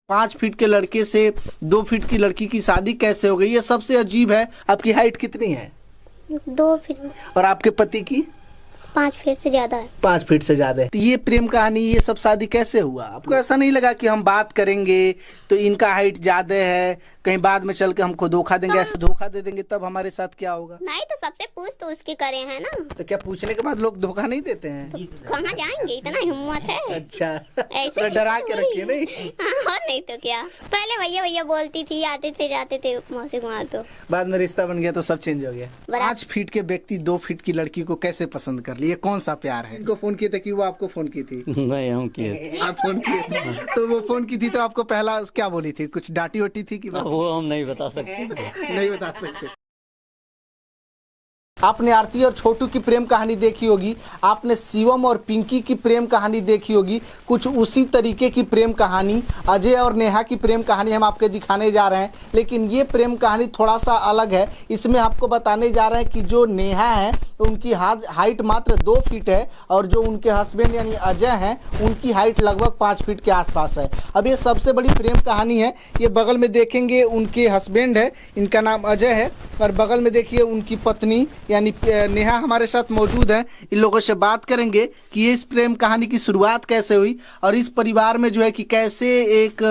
5 feet के लड़के से 2 फीट की लड़की की शादी कैसे हो गई? ये सबसे अजीब है। आपकी हाइट कितनी है? 2 फीट। और आपके पति की? 5 फीट से ज्यादा है। 5 फीट से ज्यादा है। तो ये प्रेम कहानी, ये सब शादी कैसे हुआ? आपको ऐसा नहीं लगा कि हम बात करेंगे तो इनका हाइट ज्यादा है, कहीं बाद में चल के हमको धोखा देंगे, ऐसे धोखा दे देंगे तब हमारे साथ क्या होगा? नहीं तो सबसे पूछ तो उसके करे हैं ना। तो क्या पूछने के बाद लोग धोखा नहीं देते हैं? तो कहाँ जाएंगे, इतना हिम्मत है। अच्छा, ऐसे तो डरा के रखिए नहीं। और नहीं तो क्या। पहले भैया भैया बोलती थी, आते थे जाते थे मौसी वहाँ, तो बाद में रिश्ता बन गया तो सब चेंज हो गया। 5 फीट के व्यक्ति 2 फीट की लड़की को कैसे पसंद कर लिए? कौन सा प्यार है? इनको फोन किए थे कि वो आपको फोन की थी? नहीं, हम किए थे। आप फोन किए थे? तो वो फोन की थी तो आपको पहला क्या बोली थी? कुछ डांटी वाटी थी कि वो हम नहीं बता सकते। नहीं बता सकते। आपने आरती और छोटू की प्रेम कहानी देखी होगी, आपने शिवम और पिंकी की प्रेम कहानी देखी होगी। कुछ उसी तरीके की प्रेम कहानी अजय और नेहा की प्रेम कहानी हम आपके दिखाने जा रहे हैं, लेकिन ये प्रेम कहानी थोड़ा सा अलग है। इसमें आपको बताने जा रहे हैं कि जो नेहा है उनकी हाइट मात्र 2 फीट है और जो उनके हस्बैंड यानी अजय हैं उनकी हाइट लगभग 5 फीट के आसपास है। अब ये सबसे बड़ी प्रेम कहानी है। ये बगल में देखेंगे उनके हस्बैंड है, इनका नाम अजय है, और बगल में देखिए उनकी पत्नी यानी नेहा हमारे साथ मौजूद हैं। इन लोगों से बात करेंगे कि ये इस प्रेम कहानी की शुरुआत कैसे हुई और इस परिवार में जो है कि कैसे एक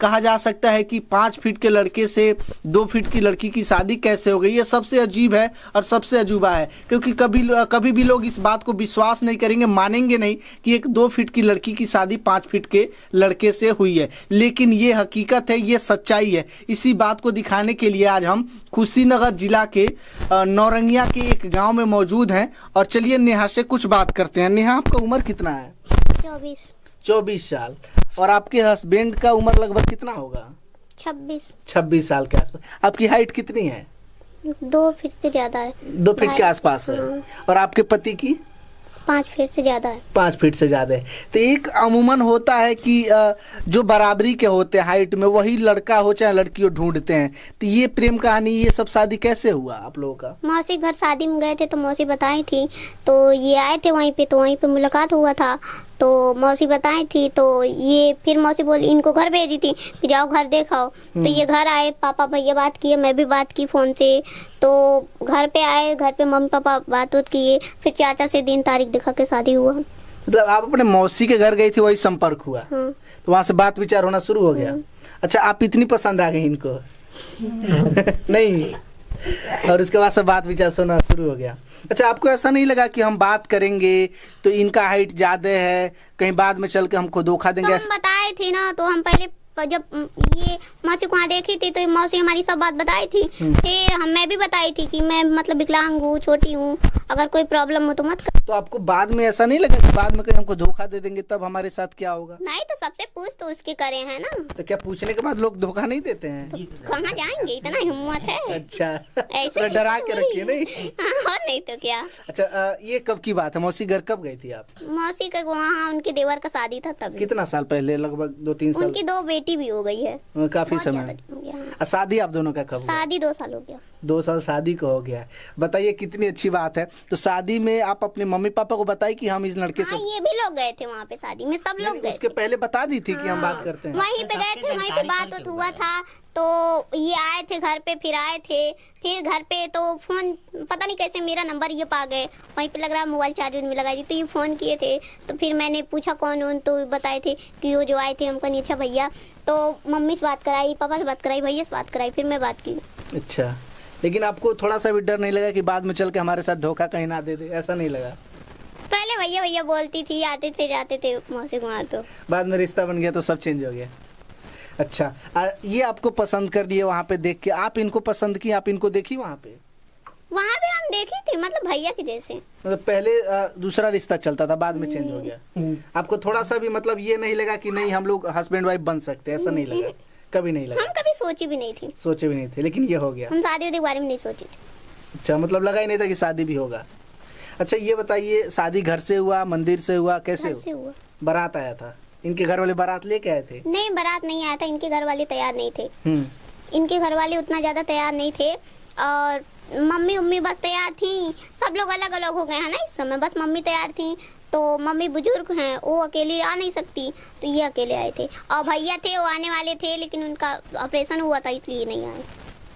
कहा जा सकता है कि 5 फीट के लड़के से 2 फीट की लड़की की शादी कैसे हो गई। ये सबसे अजीब है और सबसे अजूबा है, क्योंकि कभी भी लोग इस बात को विश्वास नहीं करेंगे, मानेंगे नहीं कि एक 2 फीट की लड़की की शादी 5 फीट के लड़के से हुई है। लेकिन ये हकीकत है, ये सच्चाई है। इसी बात को दिखाने के लिए आज हम कुशीनगर जिला के नौरंगिया के एक गांव में मौजूद हैं और चलिए नेहा से कुछ बात करते हैं। नेहा, आपका उम्र कितना है? 24 साल। और आपके हस्बैंड का उम्र लगभग कितना होगा? 26 साल के आसपास। आपकी हाइट कितनी है? 2 फीट से ज्यादा है। 2 फीट के आसपास है। और आपके पति की? 5 फीट से ज्यादा है। 5 फीट से ज्यादा है। तो एक अमूमन होता है कि जो बराबरी के होते हैं हाइट में, वही लड़का हो चाहे लड़की हो ढूंढते हैं। तो ये प्रेम कहानी, ये सब शादी कैसे हुआ आप लोगों का? मौसी घर शादी में गए थे तो मौसी बताई थी, तो ये आए थे वहीं पे, तो वहीं पे मुलाकात हुआ था। तो मौसी बताई थी, तो ये फिर मौसी बोली इनको घर भेजी थी कि जाओ घर देखाओ। तो ये घर आए, पापा भैया बात किए, मैं भी बात की फोन से। तो घर पे आए, घर पे मम्मी पापा बात किए, फिर चाचा से दिन तारीख दिखा के शादी हुआ। मतलब आप अपने मौसी के घर गई थी, वही संपर्क हुआ? हाँ। तो वहाँ से बात विचार होना शुरू हो गया। अच्छा, आप इतनी पसंद आ गई इनको? नहीं, और उसके बाद से बात विचार होना शुरू हो गया। अच्छा, आपको ऐसा नहीं लगा कि हम बात करेंगे तो इनका हाइट ज्यादा है, कहीं बाद में चल के हमको धोखा देंगे? तो हम बताए थे ना, तो हम पहले जब ये मौसी को वहाँ देखी थी तो मौसी हमारी सब बात बताई थी। फिर मैं भी बताई थी कि मैं मतलब विकलांग हूँ, छोटी हूँ, अगर कोई प्रॉब्लम हो तो मत कर। तो आपको बाद में ऐसा नहीं लगा कि बाद में कहीं हमको धोखा दे देंगे तब हमारे साथ क्या होगा? नहीं तो सबसे पूछ तो उसके करे हैं ना। तो क्या पूछने के बाद लोग धोखा नहीं देते हैं? तो कहाँ जाएंगे, इतना हिम्मत है। अच्छा, ऐसे तो डरा के रखिए नहीं। और नहीं तो क्या। अच्छा, ये कब की बात है? मौसी घर कब गई थी आप? मौसी का वहाँ उनके देवर का शादी था तब। कितना साल पहले? लगभग 2-3 साल। उनकी 2 बेटी भी हो गई है। काफी समय। शादी आप दोनों का कब हुआ? शादी 2 साल हो गया। 2 साल शादी को हो गया। बताइए कितनी अच्छी बात है। तो शादी में आप अपने मम्मी पापा को बताइए कि हम इस लड़के से? ये भी लोग गए थे वहाँ पे शादी में, सब लोग गए। उसके पहले बता दी थी कि हम बात करते हैं? वहीं पे गए थे, वहीं पे बात हुआ था। तो ये आए थे घर पे, फिर आए थे, फिर घर पे तो फोन पता नहीं कैसे मेरा नंबर ये पा गए, वहीं पे लग रहा मोबाइल चार्ज में लगाई थी, तो ये फोन किए थे। तो फिर मैंने पूछा कौन हो, तो बताए थे कि वो जो आए थे। हमको नहीं, अच्छा भैया। तो मम्मी से बात कराई, पापा से बात कराई, भैया से बात कराई, फिर मैं बात की। अच्छा, लेकिन आपको थोड़ा सा भी डर नहीं लगा कि बाद में चल के हमारे साथ धोखा कहीं ना दे दे? ऐसा नहीं लगा? पहले भैया भैया बोलती थी, आते थे जाते थे मौसी वहाँ, तो बाद में रिश्ता बन गया तो सब चेंज हो गया। अच्छा, ये आपको पसंद कर दिए वहाँ पे देख के? आप इनको पसंद की, आप इनको देखी वहाँ पे? वहाँ पे हम देखे थे, मतलब भैया के जैसे। मतलब पहले दूसरा रिश्ता चलता था, बाद में चेंज हो गया। आपको थोड़ा सा भी मतलब ये नहीं लगा कि नहीं हम लोग हस्बैंड वाइफ बन सकते हैं? ऐसा नहीं लगा? कभी नहीं लगा? हम कभी सोची भी नहीं थी। सोचे भी नहीं थे, लेकिन ये हो गया। हम शादी के बारे में नहीं सोची थी। अच्छा, मतलब लगा ही नहीं था कि शादी भी होगा। अच्छा, ये बताइए शादी घर से हुआ, मंदिर से हुआ, कैसे हुआ? बारात आया था? इनके घर वाले बारात लेके आए थे? नहीं, बारात नहीं आया था, इनके घर वाले तैयार नहीं थे। इनके घर वाले उतना ज्यादा तैयार नहीं थे और मम्मी उम्मी बस तैयार थी। सब लोग अलग अलग हो गए हैं ना इस समय, बस मम्मी तैयार थी। तो तो मम्मी बुजुर्ग हैं, वो अकेले आ नहीं सकती, तो ये अकेले आए थे। और भैया थे, वो आने वाले थे, लेकिन उनका ऑपरेशन हुआ था इसलिए नहीं आए।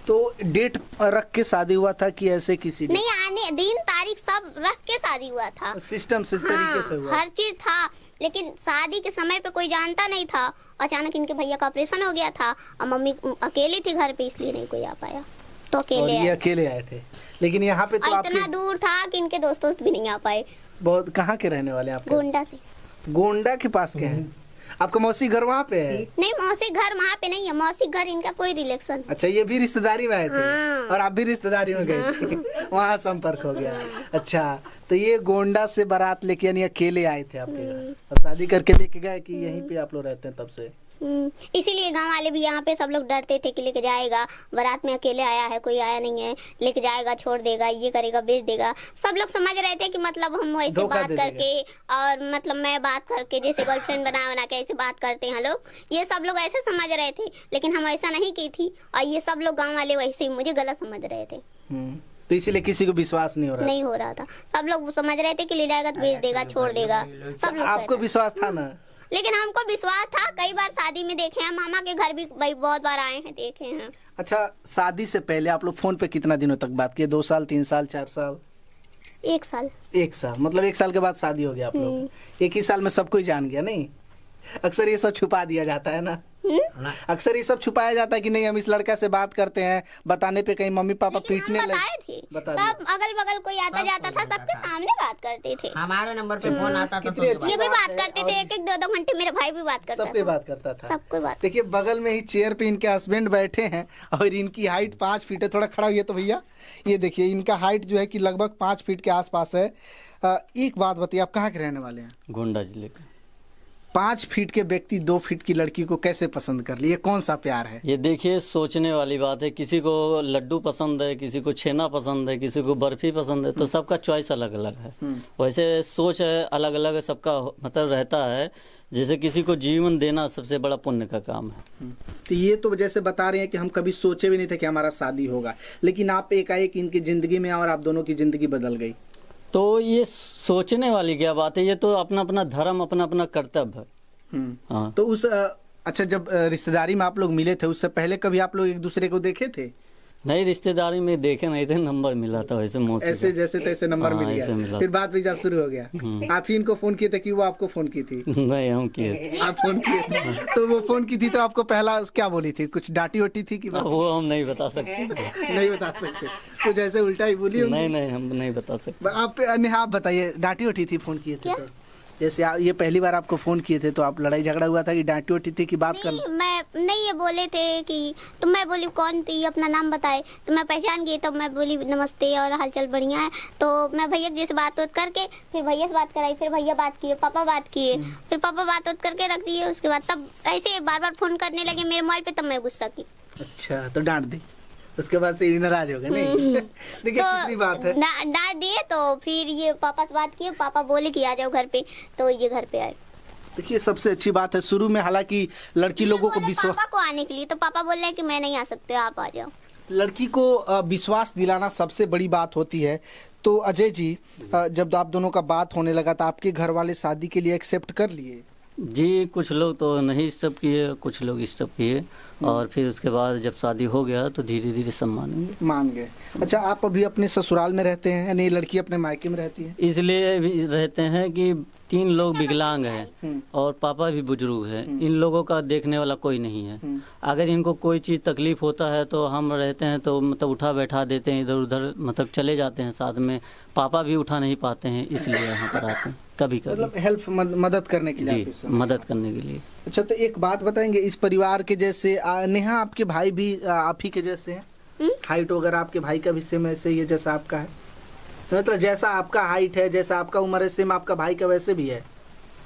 तो डेट रख के शादी हुआ था कि ऐसे किसी नहीं, आने दिन तारीख सब रख के शादी हुआ था। सिस्टम से तरीके से हुआ? हर चीज था, लेकिन शादी के समय पे कोई जानता नहीं था। अचानक इनके भैया का ऑपरेशन हो गया था और मम्मी अकेली थी घर पे, इसलिए नहीं कोई आ पाया, तो और अकेले ये अकेले आए थे। लेकिन यहाँ पे तो और इतना आपके दूर था कि इनके दोस्त भी नहीं आ पाए। बहुत कहाँ के रहने वाले हैं आप? गोंडा से। गोंडा के पास के हैं? आपका मौसी घर वहाँ पे है? नहीं, मौसी घर वहाँ पे नहीं है, मौसी घर इनका कोई रिलेशन। अच्छा, ये भी रिश्तेदारी में आए थे? हाँ। और आप भी रिश्तेदारी में गए थे? वहाँ संपर्क हो गया। अच्छा, तो ये गोंडा से बारात लेके यानी अकेले आए थे आपके घर और शादी करके लेके गए कि यहीं पे आप लोग रहते हैं तब से? इसीलिए गांव वाले भी यहाँ पे सब लोग डरते थे कि लेके जाएगा, बारात में अकेले आया है, कोई आया नहीं है, लेके जाएगा, छोड़ देगा, ये करेगा, बेच देगा। सब लोग समझ रहे थे कि मतलब हम ऐसे धोखा बात दे करके और मतलब मैं बात करके जैसे गर्लफ्रेंड बना के ऐसे बात करते हैं लोग, ये सब लोग ऐसे समझ रहे थे, लेकिन हम ऐसा नहीं की थी। और ये सब लोग गाँव वाले वैसे ही मुझे गलत समझ रहे थे। तो इसीलिए किसी को विश्वास नहीं हो रहा था। सब लोग समझ रहे थे कि ले जाएगा तो बेच देगा, छोड़ देगा, सब लोग। आपको विश्वास था ना? लेकिन हमको विश्वास था, कई बार शादी में देखे हैं, मामा के घर भी भाई बहुत बार आए हैं, देखे हैं। अच्छा, शादी से पहले आप लोग फोन पे कितना दिनों तक बात किए? 2 साल, 3 साल, 4 साल? 1 साल। 1 साल, मतलब 1 साल के बाद शादी हो गया आप लोग। 1 ही साल में सब कोई जान गया? नहीं, अक्सर ये सब छुपा दिया जाता है ना? अक्सर ये सब छुपाया जाता है कि नहीं हम इस लड़का से बात करते हैं, बताने पे कहीं मम्मी पापा पीटने लगे। बताए थे, सब अगल बगल कोई आता जाता था, सबके सामने बात करते थे। हमारे नंबर पे फोन आता था तो ये भी बात करते थे, 1-1, 2-2 घंटे मेरा भाई भी बात करता सबके बात करता था। सबको बात। देखिए, बगल में ही चेयर पे इनके हस्बैंड बैठे हैं और इनकी हाइट 5 फीट है। थोड़ा खड़ा हुई है तो भैया, ये देखिए इनका हाइट जो है कि लगभग 5 फीट के आसपास है। एक बात बताइए, आप कहाँ के रहने वाले हैं? गोंडा जिले का। 5 फीट के व्यक्ति 2 फीट की लड़की को कैसे पसंद कर लिए? कौन सा प्यार है? ये देखिए, सोचने वाली बात है। किसी को लड्डू पसंद है, किसी को छेना पसंद है, किसी को बर्फी पसंद है, तो सबका चॉइस अलग अलग है। वैसे सोच है अलग अलग सबका, मतलब रहता है। जैसे किसी को जीवन देना सबसे बड़ा पुण्य का काम है। तो ये तो जैसे बता रहे हैं कि हम कभी सोचे भी नहीं थे कि हमारा शादी होगा, लेकिन आप एकाएक इनकी जिंदगी में और आप दोनों की जिंदगी बदल गई। तो ये सोचने वाली क्या बात है? ये तो अपना अपना धर्म, अपना अपना कर्तव्य है। हाँ। तो उस अच्छा, जब रिश्तेदारी में आप लोग मिले थे उससे पहले कभी आप लोग एक दूसरे को देखे थे? नहीं, रिश्तेदारी में देखे नहीं थे, नंबर मिला था वैसे मौसी का। ऐसे जैसे तैसे नंबर मिल ऐसे मिला। गया, फिर बात विचार शुरू हो गया। आप ही इनको फोन किए थे कि वो आपको फोन की थी? नहीं, हम किए थे। आप फोन किए थे? तो वो फोन की थी तो आपको पहला क्या बोली थी? कुछ डांटी वाटी थी कि बस? वो हम नहीं बता सकते। नहीं बता सकते, कुछ ऐसे उल्टा ही बोली होंगी? नहीं, हम नहीं बता सकते। आप बताइए, डांटी वाटी थी फोन किए थे तो? जैसे ये पहली बार आपको फोन किए थे तो आप लड़ाई झगड़ा हुआ था कि डांटी वाटी थी कि बात करना? मैं नहीं, ये बोले थे कि, तो मैं बोली कौन थी, अपना नाम बताए, तो मैं पहचान गई, तो मैं बोली नमस्ते और हालचाल बढ़िया है। तो मैं भैया जैसे बात करके फिर भैया से बात कराई, फिर भैया बात किए, पापा बात किए, फिर पापा बात करके रख दिए। उसके बाद तब ऐसे बार बार फोन करने लगे मेरे मोबाइल पे, तब मैं गुस्सा की। अच्छा, तो डांट दी, उसके बाद से नाराज हो गए? नहीं देखिए, कितनी बात है। डांट दिए तो फिर ये पापा से बात किए, पापा बोले कि आ जाओ घर पे, तो ये घर पे आए। देखिए, सबसे अच्छी बात है, शुरू में हालांकि लड़की लोगों को विश्वास, पापा को आने के लिए, तो पापा बोल रहे हैं कि मैं नहीं आ सकते, आप आ जाओ। लड़की को विश्वास दिलाना सबसे बड़ी बात होती है। तो अजय जी, जब आप दोनों का बात होने लगा तो आपके घर वाले शादी के लिए एक्सेप्ट कर लिए? जी, कुछ लोग तो नहीं स्टॉप किए, कुछ लोग स्टॉप किए, और फिर उसके बाद जब शादी हो गया तो धीरे धीरे सब मान गए। अच्छा, आप अभी अपने ससुराल में रहते हैं, यानी लड़की अपने मायके में रहती है? इसलिए भी रहते हैं कि 3 लोग विकलांग हैं और पापा भी बुजुर्ग हैं। इन लोगों का देखने वाला कोई नहीं है। अगर इनको कोई चीज़ तकलीफ होता है तो हम रहते हैं तो मतलब उठा बैठा देते हैं, इधर उधर मतलब चले जाते हैं साथ में। पापा भी उठा नहीं पाते हैं, इसलिए यहाँ पर आते हैं कभी कभी, मतलब हेल्प, मदद करने के लिए? जी, मदद करने के लिए। अच्छा, तो एक बात बताएंगे, इस परिवार के जैसे नेहा आपके भाई भी आप ही के जैसे हैं? हाइट वगैरह आपके भाई का भी सेम ऐसे ही है जैसा आपका है? मतलब जैसा आपका हाइट है, जैसा आपका उम्र है, सेम आपका भाई का वैसे भी है?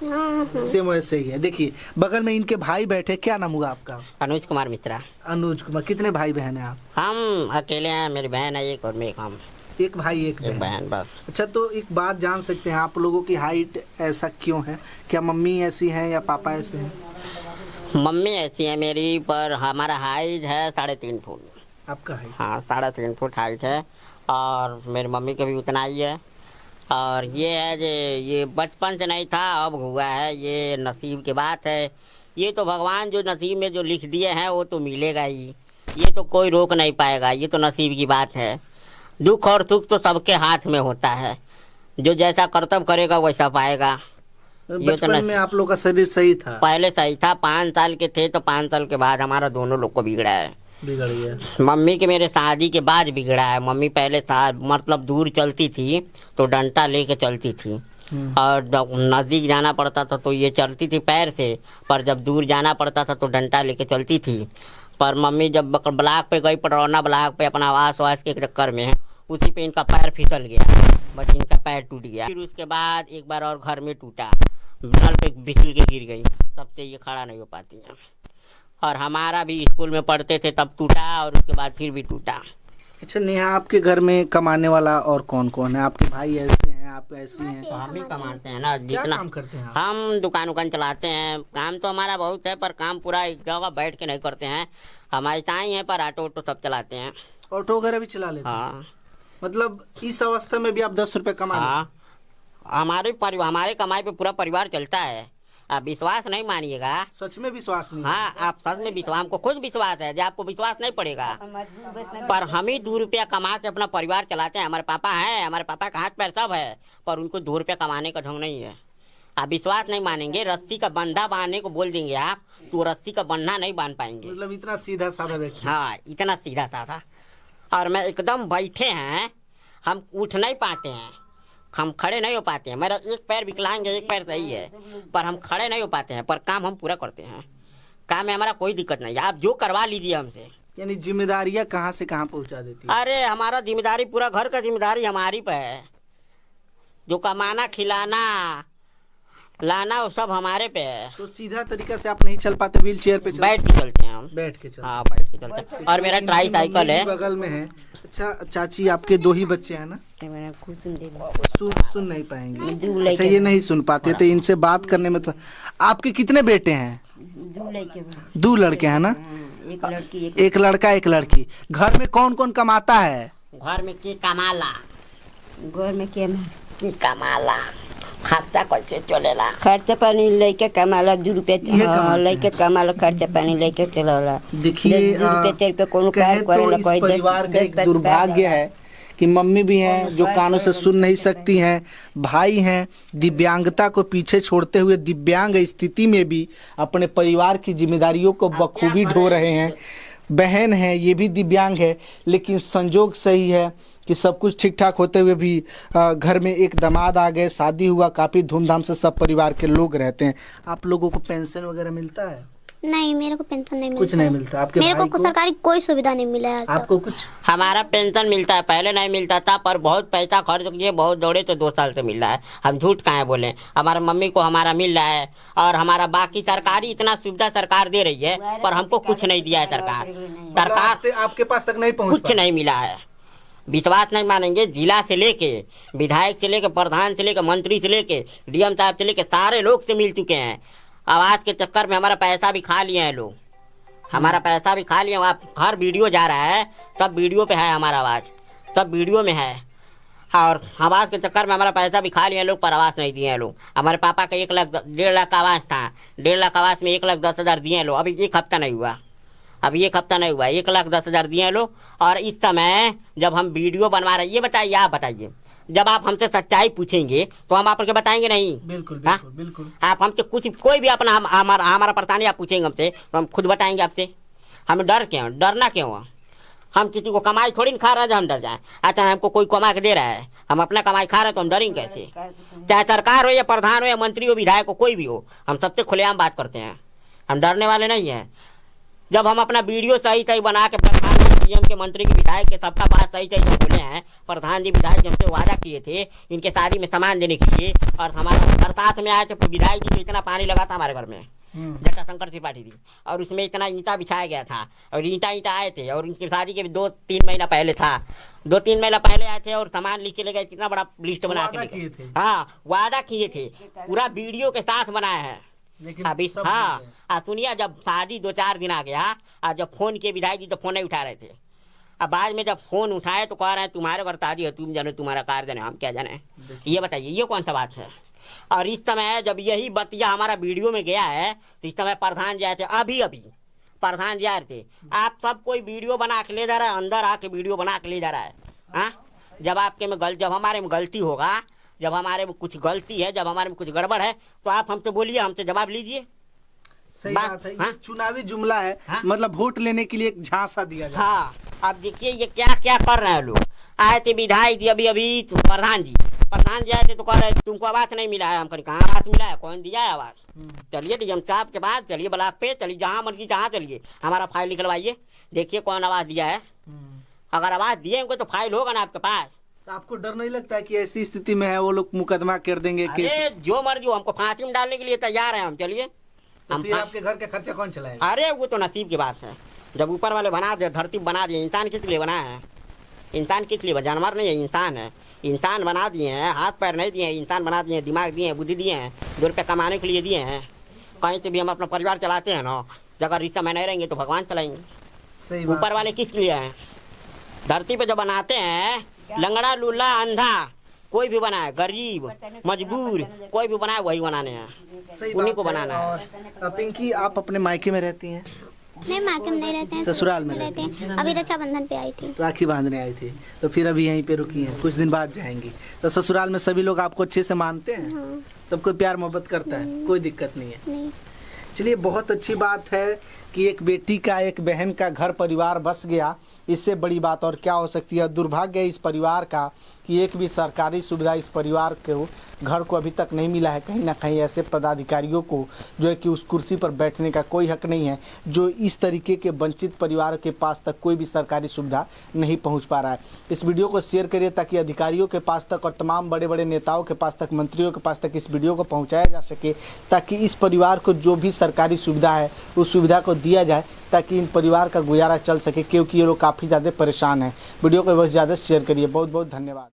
सेम वैसे ही है। देखिए, बगल में इनके भाई बैठे, क्या नाम हुआ आपका? अनुज कुमार मित्रा। अनुज कुमार। कितने भाई बहन हैं आप? हम अकेले हैं, मेरी बहन है एक और मैं, हम एक भाई एक बहन बस। अच्छा, तो एक बात जान सकते हैं आप लोगों की हाइट ऐसा क्यों है? क्या मम्मी ऐसी हैं या पापा ऐसे हैं? मम्मी ऐसी है मेरी, पर हमारा हाइट है 3.5 फुट। आपका हाइट? हाँ, 3.5 फुट हाइट है, और मेरी मम्मी का भी उतना ही है। और ये है जे ये बचपन से नहीं था, अब हुआ है, ये नसीब की बात है। ये तो भगवान जो नसीब में जो लिख दिए हैं वो तो मिलेगा ही, ये तो कोई रोक नहीं पाएगा, ये तो नसीब की बात है। दुख और सुख तो सबके हाथ में होता है, जो जैसा कर्तव्य करेगा वैसा पाएगा। ये तो बचपन में आप लोग का शरीर सही था? पहले सही था, 5 साल के थे तो 5 साल के बाद हमारा दोनों लोग को बिगड़ा है। बिगड़ गया? मम्मी के मेरे शादी के बाद बिगड़ा है। मम्मी पहले था मतलब दूर चलती थी तो डंडा लेके चलती थी, और जब नज़दीक जाना पड़ता था तो ये चलती थी पैर से, पर जब दूर जाना पड़ता था तो डंडा लेके चलती थी। पर मम्मी जब ब्लॉक पे गई, पटरौना ब्लॉक पे, अपना आवास वास के चक्कर में उसी पे इनका पैर फिसल गया, बस इनका पैर टूट गया। फिर उसके बाद एक बार और घर में टूटा, नल पे फिसल के गिर गई, तब से ये खड़ा नहीं हो पाती है। और हमारा भी स्कूल में पढ़ते थे तब टूटा, और उसके बाद फिर भी टूटा। अच्छा नेहा, आपके घर में कमाने वाला और कौन कौन है? आपके भाई ऐसे हैं, आप ऐसी हैं? तो हम ही कमाते हैं ना, क्या जितना काम करते हैं आप? हम दुकान उकान चलाते हैं। काम तो हमारा बहुत है, पर काम पूरा एक जगह बैठ के नहीं करते हैं। हमारे ताई हैं, पर ऑटो ऑटो सब चलाते हैं। ऑटो वगैरह भी चला लेते हैं? हाँ मतलब इस अवस्था में भी आप 10 रुपए कमा लेते हैं? हाँ, हमारे कमाई पे पूरा परिवार चलता है। आप विश्वास नहीं मानिएगा। सच में विश्वास नहीं? हाँ, आप सच में विश्वास, हमको खुद विश्वास है, जो आपको विश्वास नहीं पड़ेगा। पर हम ही 2 रुपया कमा के अपना परिवार चलाते हैं। हमारे पापा हैं, हमारे पापा का हाथ पैर सब है, पर उनको 2 रुपया कमाने का ढंग नहीं है। आप विश्वास नहीं मानेंगे, रस्सी का बंधा बांधने को बोल देंगे आप, तो रस्सी का बंधा नहीं बांध पाएंगे। मतलब इतना सीधा साधा व्यक्ति? हाँ, इतना सीधा साधा। और मैं एकदम बैठे हैं, हम उठ नहीं पाते हैं, हम खड़े नहीं हो पाते हैं। मेरा एक पैर विकलांग है, एक पैर सही है, पर हम खड़े नहीं हो पाते हैं, पर काम हम पूरा करते हैं। काम में हमारा कोई दिक्कत नहीं है, आप जो करवा लीजिए हमसे। यानी जिम्मेदारियां कहाँ से कहाँ पहुँचा देती है? अरे हमारा जिम्मेदारी, पूरा घर का जिम्मेदारी हमारी पे है। जो कमाना, खिलाना, लाना, वो सब हमारे पे है। तो सीधा तरीका से आप नहीं चल पाते, व्हील चेयर पे बैठ के चलते हैं हम। बैठ के चलते? हाँ, बैठ के चलते हैं। और मेरा ट्राई साइकिल है बगल में है। अच्छा चाची, आपके 2 ही बच्चे हैं ना? सुन नहीं पाएंगे? अच्छा, ये नहीं सुन पाते, तो इनसे बात करने में तो। आपके कितने बेटे हैं? 2 लड़के हैं ना? एक लड़का एक लड़की। घर में कौन कौन कमाता है? घर में के कमाला, घर में के की कमाला, खर्चा कैसे चलेला? खर्चा पानी लेके कमाला 2 रुपया, ये कमाते लेके कमाला, खर्चा पानी लेके चलाला। देखिए 2 रुपया 3 रुपया कोनो कहे कार करेला, तो कोई इस 10 परिवार का एक दुर्भाग्य है कि मम्मी भी हैं जो कानों से सुन नहीं सकती हैं, भाई हैं दिव्यांगता को पीछे छोड़ते हुए दिव्यांग स्थिति में भी अपने परिवार की जिम्मेदारियों को बखूबी ढो रहे हैं, बहन है ये भी दिव्यांग है, लेकिन संजोग सही है कि सब कुछ ठीक ठाक होते हुए भी घर में एक दामाद आ गए, शादी हुआ, काफ़ी धूमधाम से सब परिवार के लोग रहते हैं। आप लोगों को पेंशन वगैरह मिलता है? नहीं, मेरे को पेंशन नहीं मिलता। कुछ नहीं मिलता? आपके मेरे भाई को सरकारी कोई सुविधा नहीं मिला है आज तक। आपको कुछ? हमारा पेंशन मिलता है, पहले नहीं मिलता था, पर बहुत पैसा खर्च किए, बहुत दौड़े तो 2 साल से मिल रहा है। हम झूठ कहाँ बोले, हमारे मम्मी को हमारा मिल रहा है। और हमारा बाकी सरकारी इतना सुविधा सरकार दे रही है, पर हमको कुछ नहीं दिया है सरकार आपके पास तक नहीं पहुंच कुछ नहीं मिला है। विश्वास नहीं मानेंगे, जिला से लेके विधायक से लेके प्रधान से लेके मंत्री से लेके डीएम साहब से लेके सारे लोग से मिल चुके हैं। आवाज़ के चक्कर में हमारा पैसा भी खा लिए हैं लोग, हमारा पैसा भी खा लिए। आप हर वीडियो जा रहा है, सब वीडियो पे है हमारा आवाज़, सब वीडियो में है। और आवाज़ के चक्कर में हमारा पैसा भी खा लिए लोग, पर आवाज़ नहीं दिए हैं लोग। हमारे पापा का 1,00,000 1.5 लाख का आवाज़ था, 1.5 लाख आवाज़ में 1,10,000 दिए हैं लोग। अभी 1 हफ्ता नहीं हुआ, अभी 1 हफ्ता नहीं हुआ, 1,10,000 दिए हैं लोग। और इस समय जब हम वीडियो बनवा रहे हैं, ये बताइए, आप बताइए, जब आप हमसे सच्चाई पूछेंगे तो हम आपको बताएंगे नहीं? बिल्कुल हाँ? बिल्कुल बिल्कुल। आप हमसे कुछ कोई भी अपना हमारा परेशानी आप पूछेंगे हमसे तो हम खुद बताएंगे आपसे। हमें डर क्यों, डरना क्यों? हम किसी को कमाई थोड़ी ना खा रहे हैं जो हम डर जाए। अच्छा, हमको कोई कमा के दे रहा है, हम अपना कमाई खा रहे हैं तो हम डरेंगे कैसे? चाहे सरकार हो या प्रधान हो या मंत्री हो, विधायक हो, कोई भी हो, हम सबसे खुलेआम बात करते हैं, हम डरने वाले नहीं हैं। जब हम अपना वीडियो सही सही बना के प्रधान डीएम के, मंत्री के, विधायक के, सबका बात सही सही जो बोले हैं, प्रधान जी विधायक जी हमसे वादा किए थे इनके शादी में सामान देने के लिए, और हमारा बरसात में आए थे, विधायक जी को इतना पानी लगा था हमारे घर में, जटाशंकर त्रिपाठी थी, और उसमें इतना ईंटा बिछाया गया था, और ईंटा आए थे, और उनकी शादी के 2-3 महीना पहले था, 2-3 महीना पहले आए थे, और सामान लिख के ले गए, कितना बड़ा लिस्ट बना के। हाँ, वादा किए थे, पूरा वीडियो के साथ बनाया है। अभी हाँ, सुनिए, जब शादी 2-4 दिन आ गया, जब फोन किए विधायक जी तो फोन नहीं उठा रहे थे, अब बाद में जब फोन उठाए तो कह रहे हैं तुम्हारे घर ताजी है, तुम जानो तुम्हारा कार जाने, हम क्या जाने। ये बताइए ये कौन सा बात है। और इस समय जब यही बतिया हमारा वीडियो में गया है तो इस समय प्रधान जी आए थे, अभी प्रधान जी आए थे। आप सब कोई वीडियो बना के ले जा रहा है, अंदर आके वीडियो बना के ले जा रहा है। हाँ, जब आपके में जब हमारे में गलती होगा, जब हमारे में कुछ गलती है, जब हमारे में कुछ गड़बड़ है तो आप हमसे बोलिए, हमसे जवाब लीजिए। सही बात है। ये चुनावी जुमला है। मतलब वोट लेने के लिए एक झांसा दिया जाए। हाँ, अब देखिए ये क्या क्या कर रहे हैं लोग। आए थे विधायक जी अभी तो प्रधान जी आए थे तो कह रहे तुमको आवास नहीं मिला है। हम कहीं कहाँ आवास मिला है, कौन दिया है आवास। चलिए डीएम साहब के पास चलिए, ब्लॉक पे चलिए, जहाँ मर्जी जहाँ चलिए, हमारा फाइल निकलवाइए, देखिए कौन आवास दिया है। अगर आवास दिए होंगे तो फाइल होगा ना आपके पास। तो आपको डर नहीं लगता है कि ऐसी स्थिति में है वो लोग मुकदमा कर देंगे? अरे जो मर्जी हो, हमको फांसी में डालने के लिए तैयार है हम। चलिए तो फिर आपके घर का खर्चा कौन चलाएगा? अरे वो तो नसीब की बात है। जब ऊपर वाले बना दे, धरती बना दिए, इंसान किस लिए बना है? इंसान किस लिए? जानवर नहीं है, इंसान है। इंसान बना दिए हैं, हाथ पैर नहीं दिए हैं, इंसान बना दिए हैं, दिमाग दिए हैं, बुद्धि दिए हैं, 2 रुपये कमाने के लिए दिए हैं। कहीं से भी हम अपना परिवार चलाते हैं ना। अगर इस समय नहीं रहेंगे तो भगवान चलाएंगे। सही ऊपर वाले किस लिए हैं? धरती पे जब बनाते हैं, लंगड़ा लूला अंधा कोई भी बनाए, गरीब मजबूर कोई भी बनाए, वही बनाने हैं, उन्हीं को बनाना है। और पिंकी, आप अपने मायके में रहती हैं? नहीं, मायके में नहीं रहते हैं, ससुराल में रहते हैं। अभी रक्षाबंधन पे आई थी। राखी बांधने आई थी तो फिर अभी यहीं पे रुकी हैं, कुछ दिन बाद जाएंगी। तो ससुराल में सभी लोग आपको अच्छे से मानते हैं? हाँ। सबको प्यार मोहब्बत करता है, कोई दिक्कत नहीं है? नहीं। चलिए, बहुत अच्छी बात है कि एक बेटी का, एक बहन का घर परिवार बस गया। इससे बड़ी बात और क्या हो सकती है। दुर्भाग्य है इस परिवार का कि एक भी सरकारी सुविधा इस परिवार को घर को अभी तक नहीं मिला है। कहीं ना कहीं ऐसे पदाधिकारियों को जो है कि उस कुर्सी पर बैठने का कोई हक नहीं है, जो इस तरीके के वंचित परिवार के पास तक कोई भी सरकारी सुविधा नहीं पहुंच पा रहा है। इस वीडियो को शेयर करिए ताकि अधिकारियों के पास तक और तमाम बड़े बड़े नेताओं के पास तक, मंत्रियों के पास तक इस वीडियो को पहुँचाया जा सके, ताकि इस परिवार को जो भी सरकारी सुविधा है उस सुविधा को दिया जाए, ताकि इन परिवार का गुजारा चल सके, क्योंकि ये लोग काफ़ी ज़्यादा परेशान हैं। वीडियो को बहुत ज़्यादा शेयर करिए। बहुत बहुत धन्यवाद।